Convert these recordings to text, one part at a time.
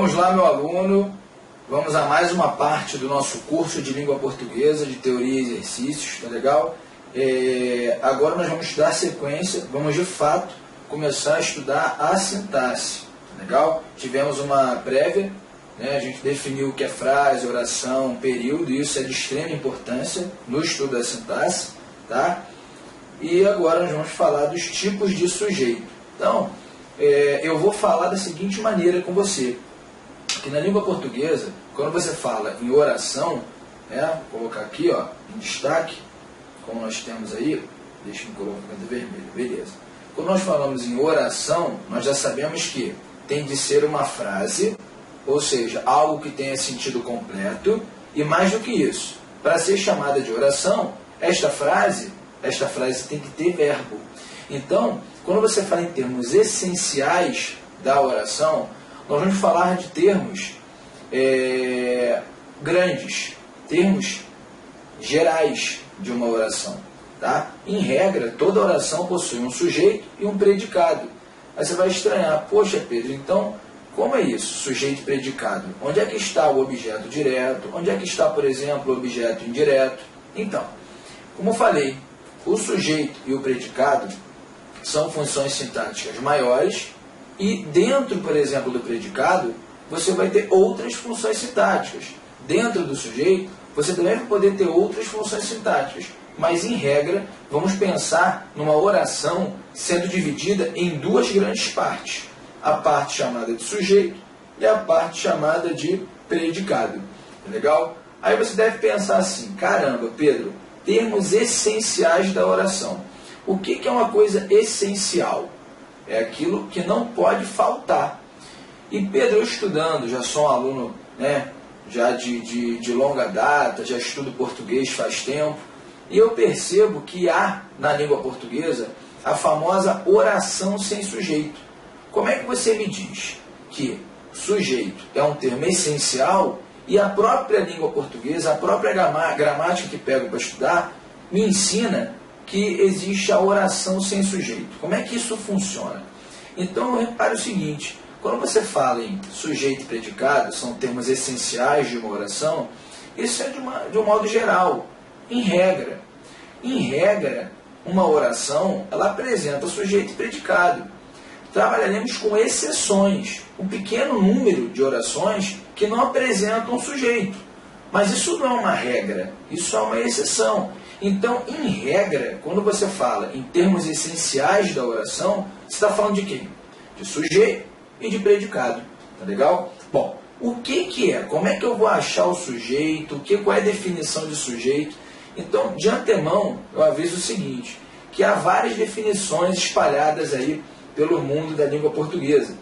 Vamos lá, meu aluno, vamos a mais uma parte do nosso curso de língua portuguesa, de teoria e exercícios, tá legal? Agora nós vamos estudar sequência, vamos de fato começar a estudar a sintaxe, tá legal? Tivemos uma prévia, né? A gente definiu o que é frase, oração, período, e isso é de extrema importância no estudo da sintaxe, tá? E agora nós vamos falar dos tipos de sujeito. Então, eu vou falar da seguinte maneira com você, que na língua portuguesa, quando você fala em oração, vou colocar aqui ó, em destaque, como nós temos aí, deixa eu colocar canto vermelho, beleza. Quando nós falamos em oração, nós já sabemos que tem de ser uma frase, ou seja, algo que tenha sentido completo, e mais do que isso, para ser chamada de oração, esta frase tem que ter verbo. Então, quando você fala em termos essenciais da oração, nós vamos falar de termos grandes, termos gerais de uma oração. Tá? Em regra, toda oração possui um sujeito e um predicado. Aí você vai estranhar, poxa Pedro, então como é isso, sujeito e predicado? Onde é que está o objeto direto? Onde é que está, por exemplo, o objeto indireto? Então, como eu falei, o sujeito e o predicado são funções sintáticas maiores e dentro, por exemplo, do predicado, você vai ter outras funções sintáticas. Dentro do sujeito, você também vai poder ter outras funções sintáticas. Mas, em regra, vamos pensar numa oração sendo dividida em duas grandes partes. A parte chamada de sujeito e a parte chamada de predicado. Legal? Aí você deve pensar assim, caramba, Pedro, termos essenciais da oração. O que é uma coisa essencial? É aquilo que não pode faltar. E Pedro, eu estudando, já sou um aluno, né, já de longa data, já estudo português faz tempo, e eu percebo que há na língua portuguesa a famosa oração sem sujeito. Como é que você me diz que sujeito é um termo essencial e a própria língua portuguesa, a própria gramática que pego para estudar, me ensina que existe a oração sem sujeito? Como é que isso funciona? Então, repare o seguinte, quando você fala em sujeito e predicado, são termos essenciais de uma oração, isso é de um modo geral, em regra. Em regra, uma oração, ela apresenta sujeito e predicado. Trabalharemos com exceções, um pequeno número de orações que não apresentam sujeito. Mas isso não é uma regra, isso é uma exceção. Então, em regra, quando você fala em termos essenciais da oração, você está falando de quem? De sujeito e de predicado. Tá legal? Bom, o que é? Como é que eu vou achar o sujeito? Qual é a definição de sujeito? Então, de antemão, eu aviso o seguinte, que há várias definições espalhadas aí pelo mundo da língua portuguesa.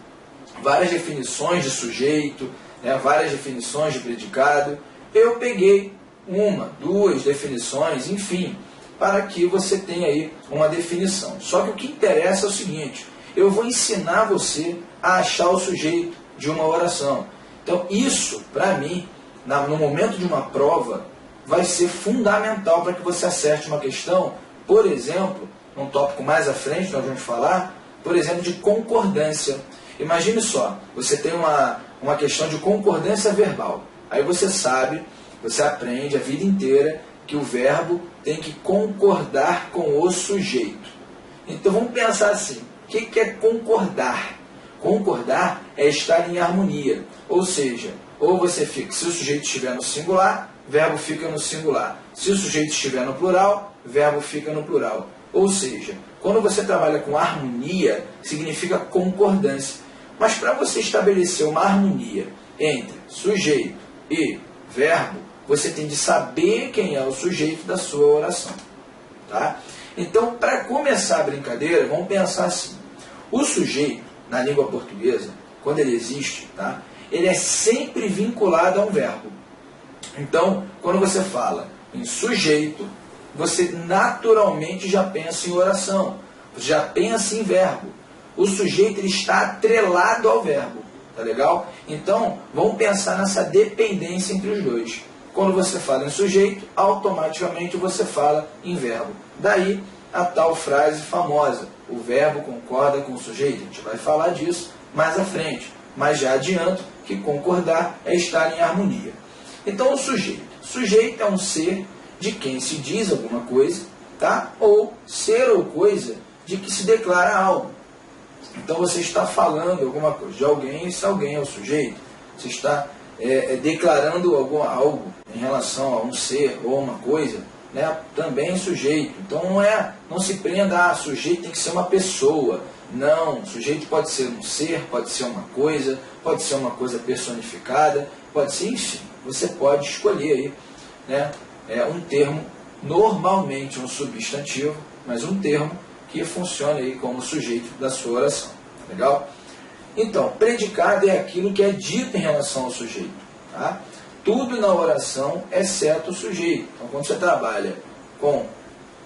Várias definições de sujeito, né, várias definições de predicado. Eu peguei uma, duas definições, enfim, para que você tenha aí uma definição. Só que o que interessa é o seguinte, eu vou ensinar você a achar o sujeito de uma oração. Então, isso, para mim, no momento de uma prova, vai ser fundamental para que você acerte uma questão, por exemplo, num tópico mais à frente, nós vamos falar, por exemplo, de concordância. Imagine só, você tem uma questão de concordância verbal. Aí você sabe, você aprende a vida inteira que o verbo tem que concordar com o sujeito. Então vamos pensar assim, o que é concordar? Concordar é estar em harmonia. Ou seja, ou você fica, se o sujeito estiver no singular, verbo fica no singular. Se o sujeito estiver no plural, verbo fica no plural. Ou seja, quando você trabalha com harmonia, significa concordância. Mas para você estabelecer uma harmonia entre sujeito e verbo, você tem de saber quem é o sujeito da sua oração. Tá? Então, para começar a brincadeira, vamos pensar assim. O sujeito, na língua portuguesa, quando ele existe, tá? Ele é sempre vinculado a um verbo. Então, quando você fala em sujeito, você naturalmente já pensa em oração, já pensa em verbo. O sujeito ele está atrelado ao verbo, tá legal? Então, vamos pensar nessa dependência entre os dois. Quando você fala em sujeito, automaticamente você fala em verbo. Daí a tal frase famosa, o verbo concorda com o sujeito. A gente vai falar disso mais à frente, mas já adianto que concordar é estar em harmonia. Então, o sujeito. Sujeito é um ser de quem se diz alguma coisa, tá? Ou ser ou coisa de que se declara algo. Então, você está falando alguma coisa de alguém, esse alguém é o sujeito. Você está declarando algo em relação a um ser ou uma coisa, né? Também é sujeito. Então, não se prenda, sujeito tem que ser uma pessoa. Não, sujeito pode ser um ser, pode ser uma coisa personificada, pode ser, enfim, você pode escolher aí, né, um termo, normalmente um substantivo, mas um termo que funcione aí como sujeito da sua oração. Legal? Então, predicado é aquilo que é dito em relação ao sujeito. Tá? Tudo na oração, exceto o sujeito. Então, quando você trabalha com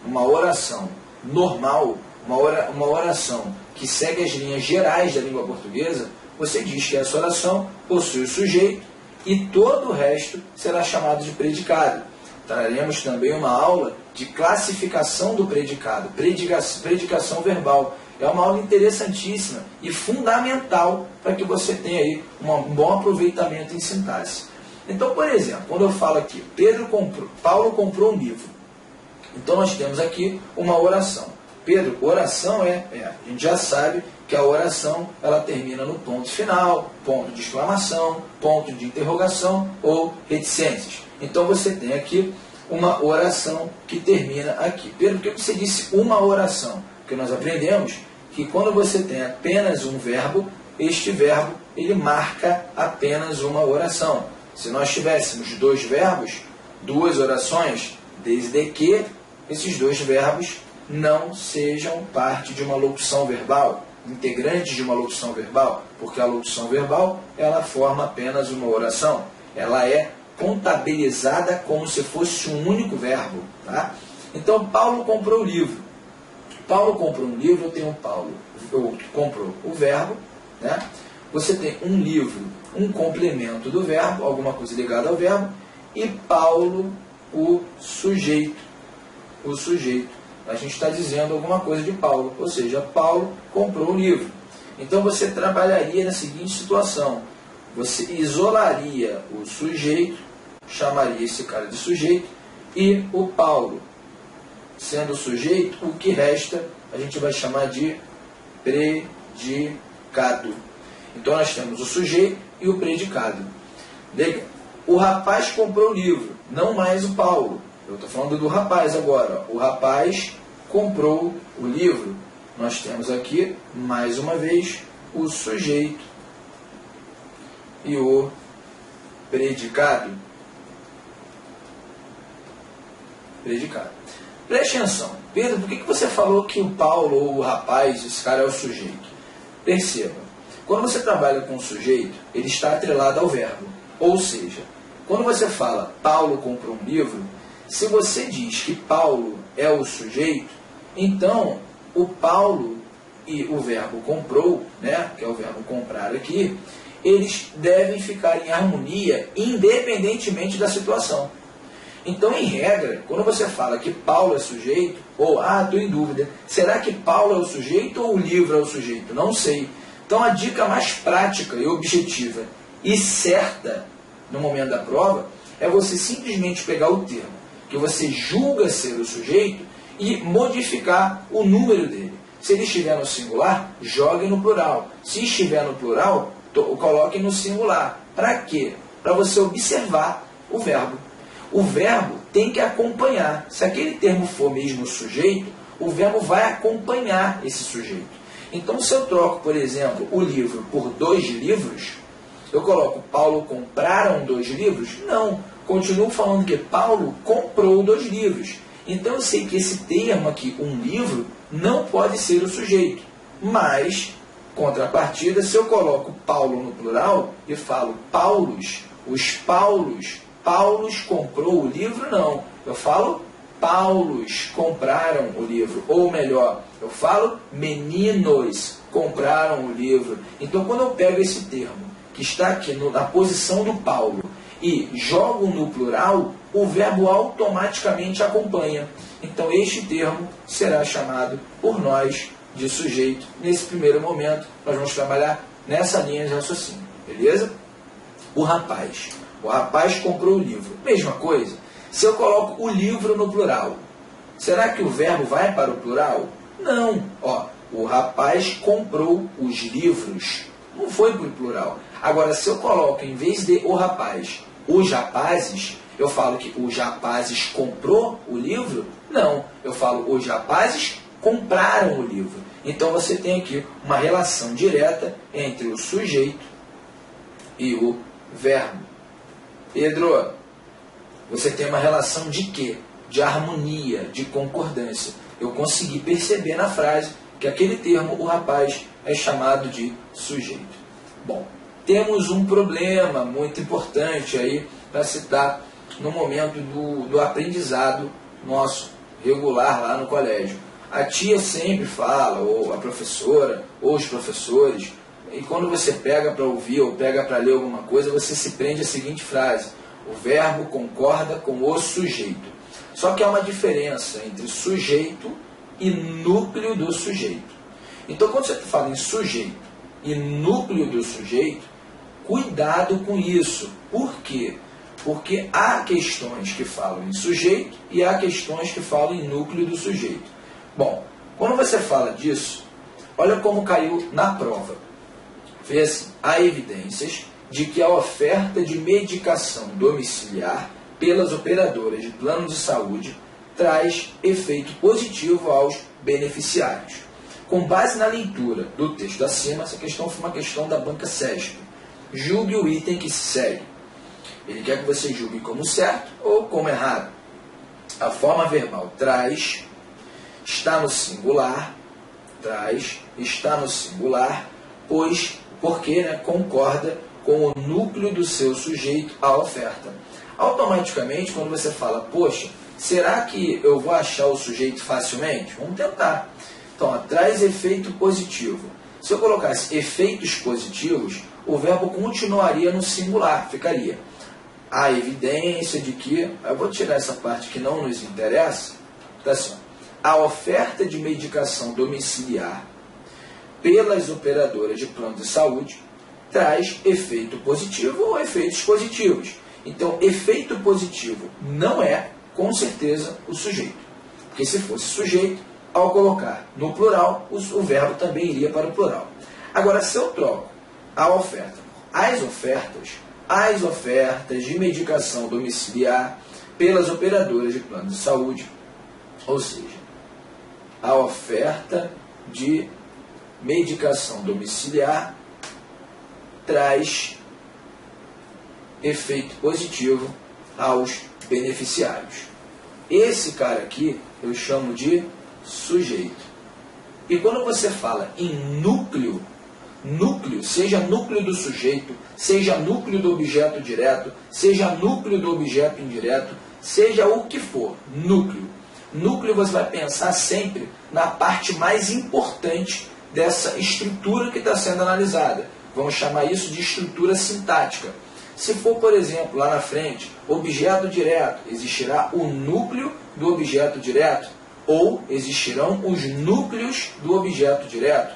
uma oração normal, uma oração que segue as linhas gerais da língua portuguesa, você diz que essa oração possui o sujeito e todo o resto será chamado de predicado. Traremos também uma aula de classificação do predicado, predicação verbal. É uma aula interessantíssima e fundamental para que você tenha aí um bom aproveitamento em sintaxe. Então, por exemplo, quando eu falo aqui, Paulo comprou um livro. Então, nós temos aqui uma oração. Pedro, oração a gente já sabe que a oração ela termina no ponto final, ponto de exclamação, ponto de interrogação ou reticências. Então você tem aqui uma oração que termina aqui. Pedro, por que você disse uma oração? Porque nós aprendemos que quando você tem apenas um verbo, este verbo ele marca apenas uma oração. Se nós tivéssemos dois verbos, duas orações, desde que esses dois verbos não sejam parte de uma locução verbal, integrantes de uma locução verbal, porque a locução verbal ela forma apenas uma oração, ela é contabilizada como se fosse um único verbo. Tá? Então, Paulo comprou o livro. Paulo comprou um livro, eu tenho comprou o verbo, né? Você tem um livro, um complemento do verbo, alguma coisa ligada ao verbo, e Paulo, o sujeito. O sujeito. A gente está dizendo alguma coisa de Paulo, ou seja, Paulo comprou o livro. Então você trabalharia na seguinte situação, você isolaria o sujeito, chamaria esse cara de sujeito, e o Paulo, sendo o sujeito, o que resta a gente vai chamar de predicado. Então nós temos o sujeito e o predicado. Legal. O rapaz comprou o livro, não mais o Paulo. Eu estou falando do rapaz agora. O rapaz comprou o livro. Nós temos aqui, mais uma vez, o sujeito e o predicado. Predicado. Preste atenção. Pedro, por que você falou que o Paulo ou o rapaz, esse cara é o sujeito? Perceba. Quando você trabalha com o sujeito, ele está atrelado ao verbo. Ou seja, quando você fala Paulo comprou um livro, se você diz que Paulo é o sujeito, então o Paulo e o verbo comprou, né, que é o verbo comprar aqui, eles devem ficar em harmonia independentemente da situação. Então, em regra, quando você fala que Paulo é sujeito, ou, estou em dúvida, será que Paulo é o sujeito ou o livro é o sujeito? Não sei. Então, a dica mais prática e objetiva e certa no momento da prova é você simplesmente pegar o termo que você julga ser o sujeito e modificar o número dele. Se ele estiver no singular, jogue no plural. Se estiver no plural, coloque no singular. Para quê? Para você observar o verbo. O verbo tem que acompanhar. Se aquele termo for mesmo sujeito, o verbo vai acompanhar esse sujeito. Então, se eu troco, por exemplo, o livro por 2 livros, eu coloco Paulo compraram 2 livros? Não. Continuo falando que Paulo comprou 2 livros. Então, eu sei que esse termo aqui, um livro, não pode ser o sujeito. Mas, contrapartida, se eu coloco Paulo no plural e falo Paulos, os Paulos, Paulos comprou o livro? Não. Eu falo Paulos compraram o livro. Ou melhor, eu falo meninos compraram o livro. Então, quando eu pego esse termo, que está aqui na posição do Paulo, e jogo no plural, o verbo automaticamente acompanha. Então, este termo será chamado por nós de sujeito. Nesse primeiro momento, nós vamos trabalhar nessa linha de raciocínio. Beleza? o rapaz. O rapaz comprou o livro. Mesma coisa. Se eu coloco o livro no plural, será que o verbo vai para o plural? Não. Ó, o rapaz comprou os livros. Não foi para o plural. Agora, se eu coloco, em vez de o rapaz, os rapazes, eu falo que os rapazes comprou o livro? Não. Eu falo os rapazes compraram o livro. Então, você tem aqui uma relação direta entre o sujeito e o verbo. Pedro, você tem uma relação de quê? De harmonia, de concordância. Eu consegui perceber na frase que aquele termo, o rapaz, é chamado de sujeito. Bom, temos um problema muito importante aí para citar no momento do aprendizado nosso, regular lá no colégio. A tia sempre fala, ou a professora, ou os professores, e quando você pega para ouvir ou pega para ler alguma coisa, você se prende à seguinte frase: o verbo concorda com o sujeito. Só que há uma diferença entre sujeito e núcleo do sujeito. Então, quando você fala em sujeito e núcleo do sujeito, cuidado com isso. Por quê? Porque há questões que falam em sujeito e há questões que falam em núcleo do sujeito. Bom, quando você fala disso, olha como caiu na prova. Vê assim, há evidências de que a oferta de medicação domiciliar pelas operadoras de planos de saúde traz efeito positivo aos beneficiários. Com base na leitura do texto acima, essa questão foi uma questão da banca CESP. Julgue o item que se segue. Ele quer que você julgue como certo ou como errado. A forma verbal traz, está no singular, traz, está no singular, porque concorda com o núcleo do seu sujeito à oferta. Automaticamente, quando você fala, poxa, será que eu vou achar o sujeito facilmente? Vamos tentar. Então, traz efeito positivo. Se eu colocasse efeitos positivos, o verbo continuaria no singular, ficaria. Há evidência de que, eu vou tirar essa parte que não nos interessa, tá assim, a oferta de medicação domiciliar pelas operadoras de plano de saúde traz efeito positivo ou efeitos positivos. Então, efeito positivo não é, com certeza, o sujeito. Porque se fosse sujeito, ao colocar no plural, o verbo também iria para o plural. Agora, se eu troco a oferta as ofertas de medicação domiciliar pelas operadoras de plano de saúde, ou seja, a oferta de medicação domiciliar traz efeito positivo aos beneficiários. Esse cara aqui eu chamo de sujeito. E quando você fala em núcleo, seja núcleo do sujeito, seja núcleo do objeto direto, seja núcleo do objeto indireto, seja o que for, núcleo. Núcleo você vai pensar sempre na parte mais importante dessa estrutura que está sendo analisada. Vamos chamar isso de estrutura sintática. Se for, por exemplo, lá na frente, objeto direto, existirá o núcleo do objeto direto ou existirão os núcleos do objeto direto.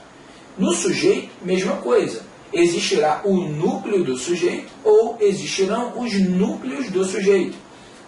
No sujeito, mesma coisa. Existirá o núcleo do sujeito ou existirão os núcleos do sujeito.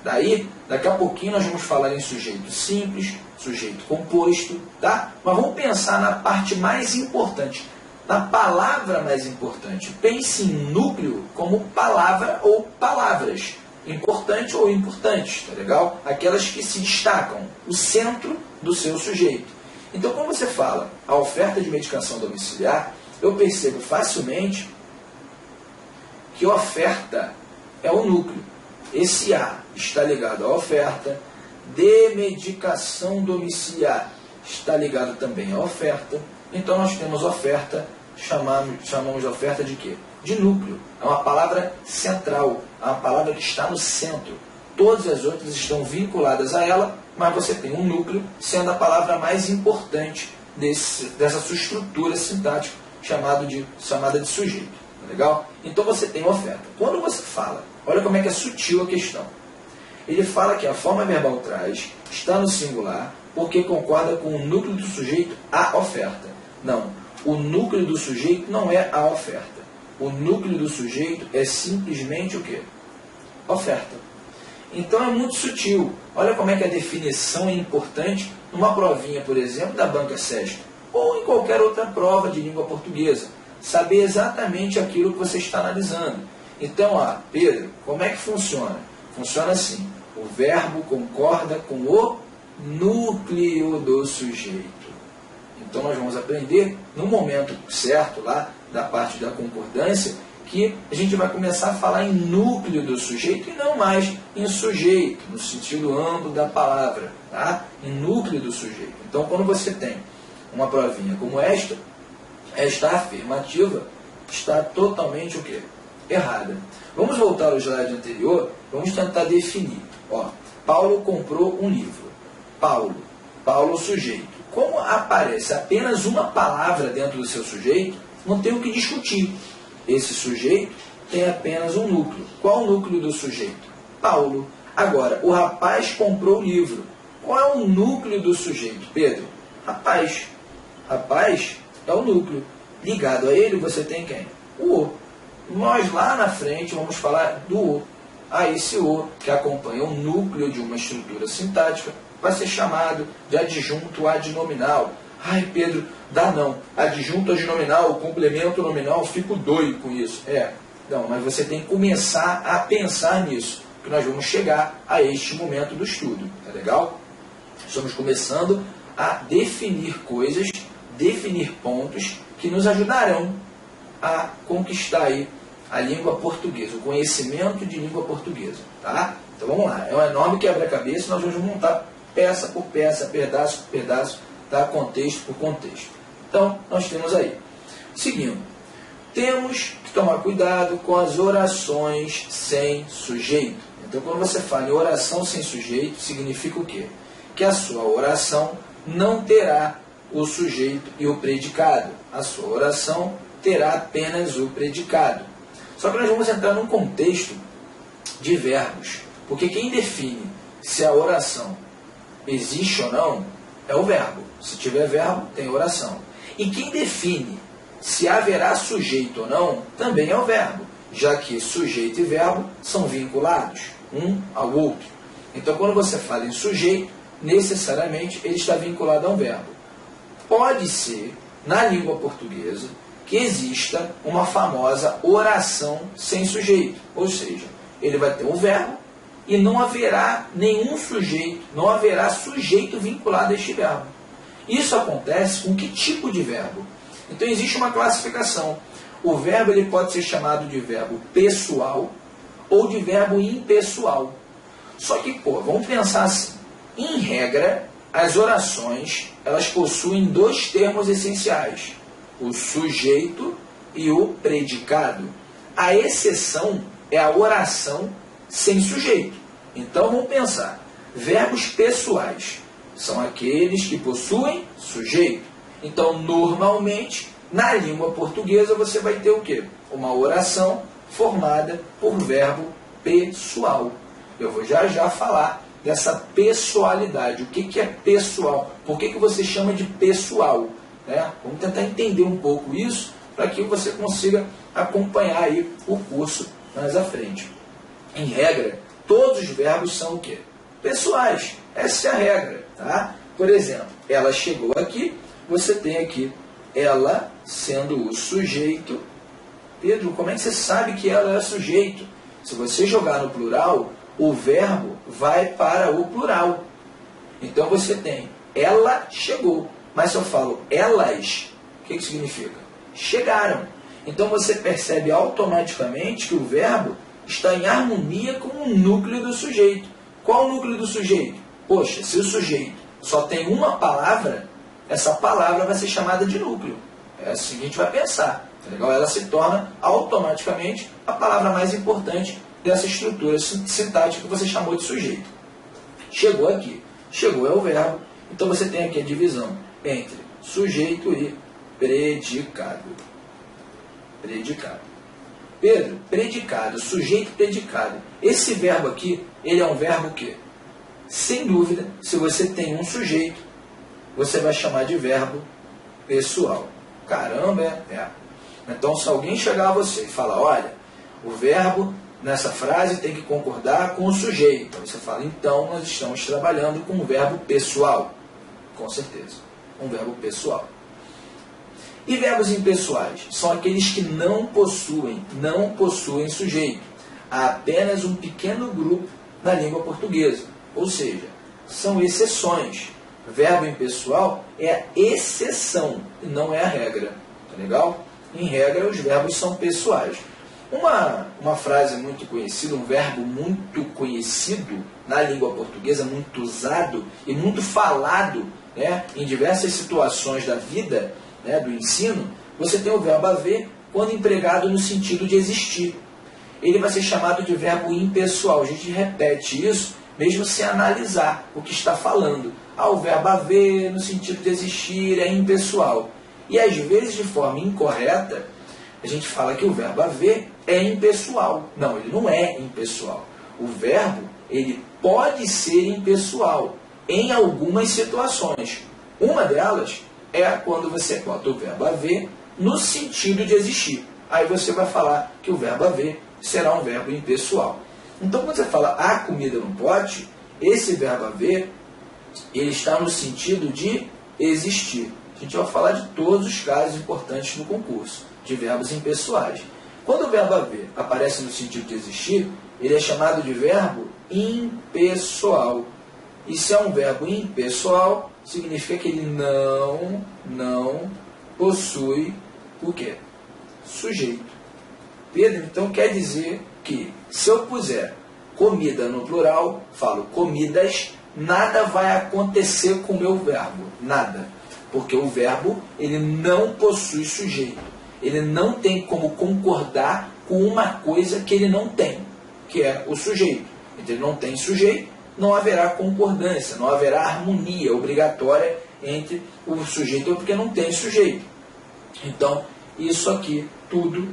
Daí, daqui a pouquinho nós vamos falar em sujeito simples, sujeito composto, tá? Mas vamos pensar na parte mais importante, na palavra mais importante. Pense em núcleo como palavra ou palavras. Importante ou importantes, tá legal? Aquelas que se destacam, o centro do seu sujeito. Então, quando você fala a oferta de medicação domiciliar, eu percebo facilmente que oferta é o núcleo. Esse A está ligado à oferta, de medicação domiciliar está ligado também à oferta. Então, nós temos oferta, chamamos de oferta de quê? De núcleo. É uma palavra central, é uma palavra que está no centro. Todas as outras estão vinculadas a ela, mas você tem um núcleo, sendo a palavra mais importante dessa sua estrutura sintática, chamada de sujeito. Tá legal? Então você tem oferta. Quando você fala, olha como é que é sutil a questão. Ele fala que a forma verbal traz, está no singular, porque concorda com o núcleo do sujeito à oferta. Não, o núcleo do sujeito não é a oferta. o núcleo do sujeito é simplesmente o quê? Oferta. Então é muito sutil. Olha como é que a definição é importante numa provinha, por exemplo, da Banca Sesc, ou em qualquer outra prova de língua portuguesa. Saber exatamente aquilo que você está analisando. Então, Pedro, como é que funciona? Funciona assim. O verbo concorda com o núcleo do sujeito. Então nós vamos aprender, no momento certo, lá da parte da concordância, que a gente vai começar a falar em núcleo do sujeito e não mais em sujeito, no sentido amplo da palavra, tá? Em núcleo do sujeito. Então, quando você tem uma provinha como esta afirmativa está totalmente o quê? Errada. Vamos voltar ao slide anterior, vamos tentar definir. Paulo comprou um livro. Paulo sujeito. Como aparece apenas uma palavra dentro do seu sujeito, não tem o que discutir. Esse sujeito tem apenas um núcleo. Qual o núcleo do sujeito? Paulo. Agora, o rapaz comprou o livro. Qual é o núcleo do sujeito, Pedro? Rapaz. Rapaz é o núcleo. Ligado a ele, você tem quem? O O. Nós lá na frente vamos falar do O. Esse O, que acompanha o núcleo de uma estrutura sintática, vai ser chamado de adjunto adnominal. Pedro, dá não. Adjunto adnominal, complemento nominal, fico doido com isso. Não, mas você tem que começar a pensar nisso, que nós vamos chegar a este momento do estudo. Tá legal? Estamos começando a definir coisas, definir pontos que nos ajudarão a conquistar aí a língua portuguesa, o conhecimento de língua portuguesa. Tá? Então vamos lá. É um enorme quebra-cabeça, nós vamos montar peça por peça, pedaço por pedaço, tá? Contexto por contexto. Então, nós temos aí. Seguindo, temos que tomar cuidado com as orações sem sujeito. Então, quando você fala em oração sem sujeito, significa o quê? Que a sua oração não terá o sujeito e o predicado. A sua oração terá apenas o predicado. Só que nós vamos entrar num contexto de verbos. Porque quem define se a oração existe ou não é o verbo. Se tiver verbo, tem oração. E quem define se haverá sujeito ou não também é o verbo, já que sujeito e verbo são vinculados um ao outro. Então, quando você fala em sujeito, necessariamente ele está vinculado a um verbo. Pode ser, na língua portuguesa, que exista uma famosa oração sem sujeito. Ou seja, ele vai ter um verbo e não haverá nenhum sujeito, não haverá sujeito vinculado a este verbo. Isso acontece com que tipo de verbo? Então existe uma classificação. O verbo ele pode ser chamado de verbo pessoal ou de verbo impessoal. Só que, vamos pensar assim. Em regra, as orações elas possuem dois termos essenciais: o sujeito e o predicado. A exceção é a oração sem sujeito. Então vamos pensar. Verbos pessoais são aqueles que possuem sujeito. Então, normalmente, na língua portuguesa, você vai ter o quê? Uma oração formada por verbo pessoal. Eu vou já falar dessa pessoalidade. O que é pessoal? Por que você chama de pessoal? Vamos tentar entender um pouco isso para que você consiga acompanhar aí o curso mais à frente. Em regra, todos os verbos são o quê? Pessoais. Essa é a regra. Tá? Por exemplo, ela chegou aqui, você tem aqui ela sendo o sujeito. Pedro, como é que você sabe que ela é sujeito? Se você jogar no plural, o verbo vai para o plural. Então você tem ela chegou. Mas se eu falo elas, o que significa? Chegaram. Então você percebe automaticamente que o verbo está em harmonia com o núcleo do sujeito. Qual o núcleo do sujeito? Poxa, se o sujeito só tem uma palavra, essa palavra vai ser chamada de núcleo. É assim que a gente vai pensar. Tá legal? Ela se torna automaticamente a palavra mais importante dessa estrutura sintática que você chamou de sujeito. Chegou aqui. Chegou é o verbo. Então você tem aqui a divisão entre sujeito e predicado. Predicado. Pedro, predicado, sujeito e predicado. Esse verbo aqui, ele é um verbo o quê? Sem dúvida, se você tem um sujeito, você vai chamar de verbo pessoal. Caramba, Então, se alguém chegar a você e falar, olha, o verbo nessa frase tem que concordar com o sujeito. Aí você fala, então nós estamos trabalhando com um verbo pessoal. Com certeza, um verbo pessoal. E verbos impessoais? São aqueles que não possuem sujeito. Há apenas um pequeno grupo na língua portuguesa. Ou seja, são exceções. Verbo impessoal é a exceção e não é a regra. Tá legal? Em regra, os verbos são pessoais. Uma frase muito conhecida, um verbo muito conhecido na língua portuguesa, muito usado e muito falado, né, em diversas situações da vida, né, do ensino, você tem o verbo haver quando empregado no sentido de existir. Ele vai ser chamado de verbo impessoal. A gente repete isso mesmo sem analisar o que está falando. O verbo haver no sentido de existir é impessoal. E às vezes, de forma incorreta, a gente fala que o verbo haver é impessoal. Não, ele não é impessoal. O verbo, ele pode ser impessoal em algumas situações. Uma delas é quando você bota o verbo haver no sentido de existir. Aí você vai falar que o verbo haver será um verbo impessoal. Então, quando você fala a comida no pote, esse verbo haver, ele está no sentido de existir. A gente vai falar de todos os casos importantes no concurso, de verbos impessoais. Quando o verbo haver aparece no sentido de existir, ele é chamado de verbo impessoal. E se é um verbo impessoal, significa que ele não possui o quê? Sujeito. Pedro, então quer dizer que se eu puser comida no plural, falo comidas, nada vai acontecer com o meu verbo. Nada. Porque o verbo, ele não possui sujeito. Ele não tem como concordar com uma coisa que ele não tem, que é o sujeito. Então, ele não tem sujeito, não haverá concordância, não haverá harmonia obrigatória entre o sujeito, porque não tem sujeito. Então, isso aqui, tudo,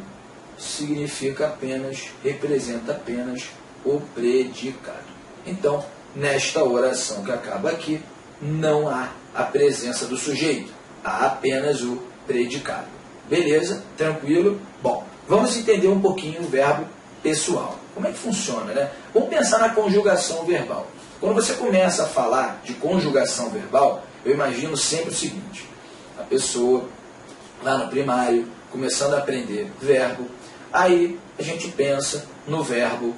significa apenas, representa apenas o predicado. Então, nesta oração que acaba aqui, não há a presença do sujeito, há apenas o predicado. Beleza? Tranquilo? Bom, vamos entender um pouquinho o verbo pessoal. Como é que funciona, né? Vamos pensar na conjugação verbal. Quando você começa a falar de conjugação verbal, eu imagino sempre o seguinte: a pessoa, lá no primário, começando a aprender verbo, aí a gente pensa no verbo,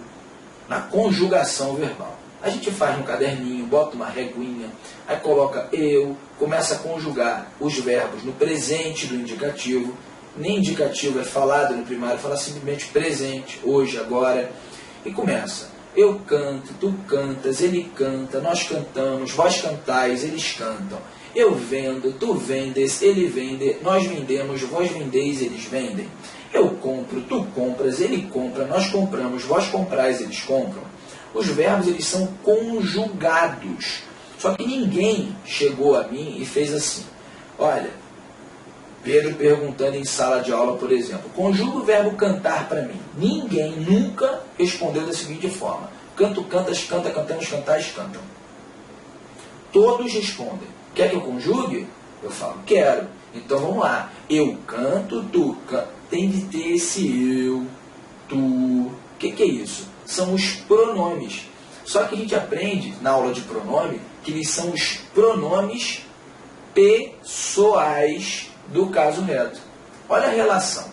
na conjugação verbal. A gente faz no caderninho, bota uma reguinha, aí coloca eu, começa a conjugar os verbos no presente do indicativo. Nem indicativo é falado no primário, fala simplesmente presente, hoje, agora. E começa. Eu canto, tu cantas, ele canta, nós cantamos, vós cantais, eles cantam. Eu vendo, tu vendes, ele vende, nós vendemos, vós vendeis, eles vendem. Eu compro, tu compras, ele compra, nós compramos, vós comprais, eles compram. Os verbos, eles são conjugados. Só que ninguém chegou a mim e fez assim. Olha, Pedro perguntando em sala de aula, por exemplo, conjuga o verbo cantar para mim. Ninguém nunca respondeu da seguinte forma. Canto, cantas, canta, cantamos, cantais, cantam. Todos respondem. Quer que eu conjugue? Eu falo, quero. Então vamos lá. Eu canto, tu canta. Tem de ter esse eu, tu. O que é isso? São os pronomes. Só que a gente aprende na aula de pronome que eles são os pronomes pessoais do caso reto. Olha a relação.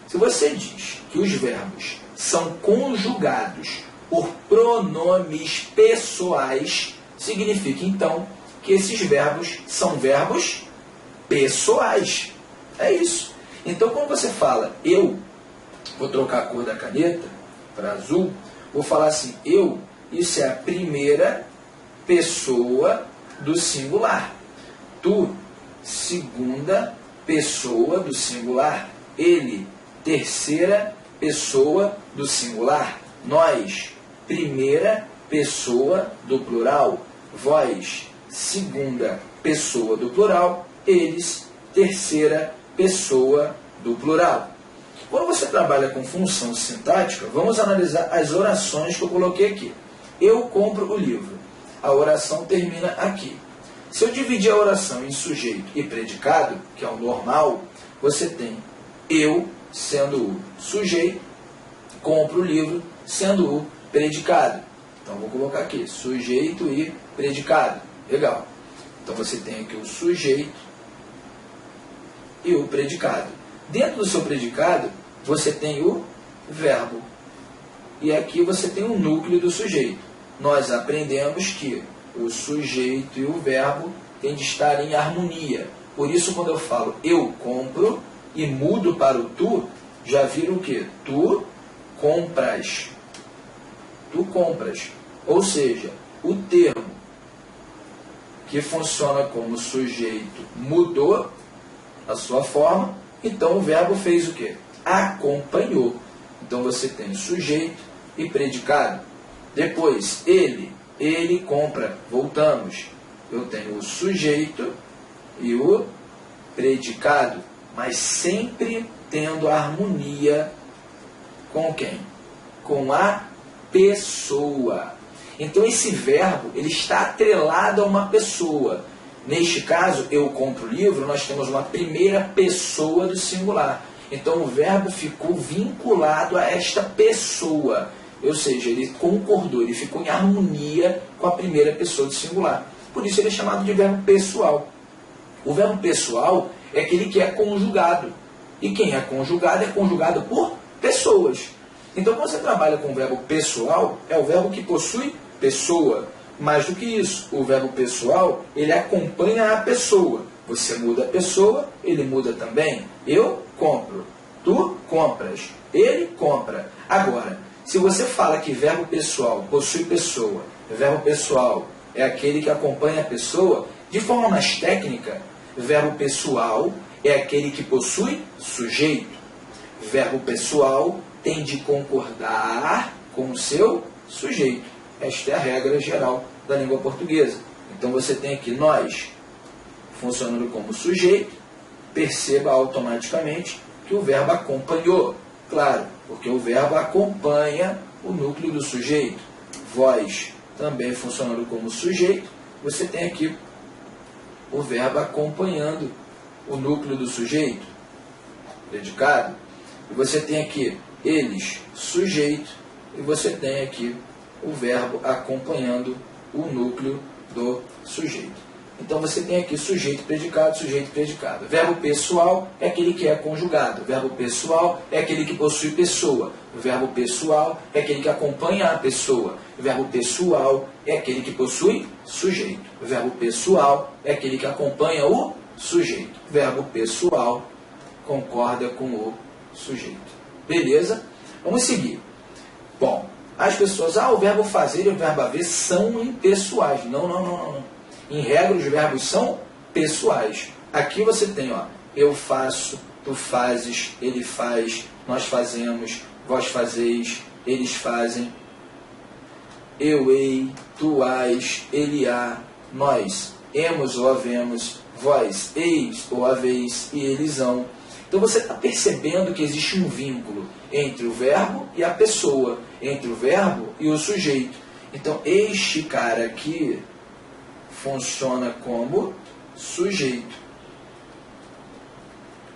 Se você diz que os verbos são conjugados por pronomes pessoais, significa então que esses verbos são verbos pessoais. É isso. Então, quando você fala eu, vou trocar a cor da caneta para azul, vou falar assim, eu, isso é a primeira pessoa do singular. Tu, segunda pessoa do singular. Ele, terceira pessoa do singular. Nós, primeira pessoa do plural. Vós, segunda pessoa do plural. Eles, terceira pessoa do plural. Quando você trabalha com função sintática, vamos analisar as orações que eu coloquei aqui. Eu compro o livro. A oração termina aqui. Se eu dividir a oração em sujeito e predicado, que é o normal, você tem Eu, sendo o sujeito, compro o livro, sendo o predicado. Então, vou colocar aqui, sujeito e predicado. Legal. Então, você tem aqui o sujeito e o predicado. Dentro do seu predicado, você tem o verbo. E aqui você tem o núcleo do sujeito. Nós aprendemos que o sujeito e o verbo têm de estar em harmonia. Por isso, quando eu falo eu compro e mudo para o tu, já vira o quê? Tu compras. Tu compras. Ou seja, o termo que funciona como sujeito mudou a sua forma, então o verbo fez o quê? Acompanhou. Então você tem sujeito e predicado. Depois, ele compra. Voltamos. Eu tenho o sujeito e o predicado, mas sempre tendo harmonia com quem? Com a pessoa. Então esse verbo ele está atrelado a uma pessoa. Neste caso, eu compro o livro, nós temos uma primeira pessoa do singular. Então o verbo ficou vinculado a esta pessoa. Ou seja, ele concordou, ele ficou em harmonia com a primeira pessoa do singular. Por isso ele é chamado de verbo pessoal. O verbo pessoal é aquele que é conjugado. E quem é conjugado por pessoas. Então, quando você trabalha com o verbo pessoal, é o verbo que possui pessoa. Mais do que isso, o verbo pessoal, ele acompanha a pessoa. Você muda a pessoa, ele muda também. Eu compro, tu compras, ele compra. Agora, se você fala que verbo pessoal possui pessoa, verbo pessoal é aquele que acompanha a pessoa, de forma mais técnica, verbo pessoal é aquele que possui sujeito. Verbo pessoal tem de concordar com o seu sujeito. Esta é a regra geral da língua portuguesa. Então você tem aqui nós funcionando como sujeito, perceba automaticamente que o verbo acompanhou. Claro, porque o verbo acompanha o núcleo do sujeito. Vós também funcionando como sujeito, você tem aqui o verbo acompanhando o núcleo do sujeito, predicado. E você tem aqui eles, sujeito, e você tem aqui o verbo acompanhando o núcleo do sujeito. Então você tem aqui sujeito, predicado, sujeito, predicado. Verbo pessoal é aquele que é conjugado. Verbo pessoal é aquele que possui pessoa. Verbo pessoal é aquele que acompanha a pessoa. Verbo pessoal é aquele que possui sujeito. Verbo pessoal é aquele que acompanha o sujeito. Verbo pessoal concorda com o sujeito. Beleza? Vamos seguir. Bom, as pessoas, o verbo fazer e o verbo haver são impessoais. Não. Em regra, os verbos são pessoais. Aqui você tem, eu faço, tu fazes, ele faz, nós fazemos, vós fazeis, eles fazem, eu hei, tu hás, ele há, nós hemos ou havemos, vós eis ou haveis e eles hão. Então você está percebendo que existe um vínculo entre o verbo e a pessoa, entre o verbo e o sujeito. Então este cara aqui funciona como sujeito.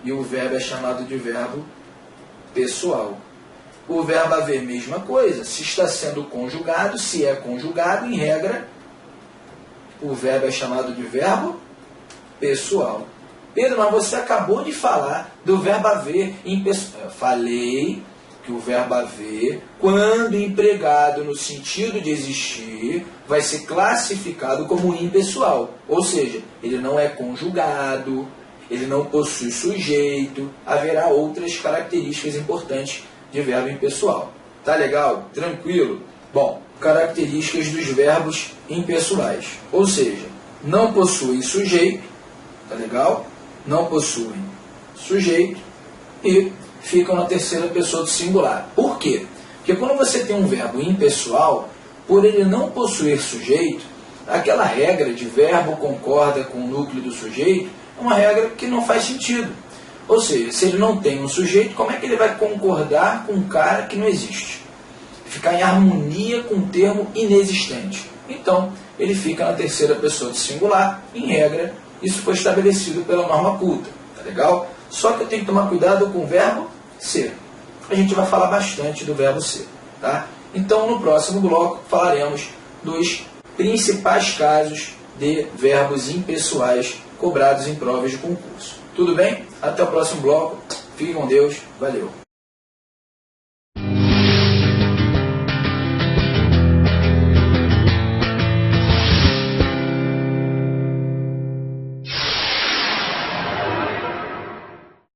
E o verbo é chamado de verbo pessoal. O verbo haver, mesma coisa. Se está sendo conjugado, se é conjugado, em regra, o verbo é chamado de verbo pessoal. Pedro, mas você acabou de falar do verbo haver impessoal. Eu falei que o verbo haver, quando empregado no sentido de existir, vai ser classificado como impessoal. Ou seja, ele não é conjugado, ele não possui sujeito, haverá outras características importantes de verbo impessoal. Tá legal? Tranquilo? Bom, características dos verbos impessoais. Ou seja, não possuem sujeito, tá legal? Não possuem sujeito e ficam na terceira pessoa do singular. Por quê? Porque quando você tem um verbo impessoal, por ele não possuir sujeito, aquela regra de verbo concorda com o núcleo do sujeito é uma regra que não faz sentido. Ou seja, se ele não tem um sujeito, como é que ele vai concordar com um cara que não existe? Ficar em harmonia com um termo inexistente. Então, ele fica na terceira pessoa do singular, em regra, isso foi estabelecido pela norma culta. Tá legal? Só que eu tenho que tomar cuidado com o verbo ser. A gente vai falar bastante do verbo ser. Tá? Então, no próximo bloco, falaremos dos principais casos de verbos impessoais cobrados em provas de concurso. Tudo bem? Até o próximo bloco. Fique com Deus. Valeu!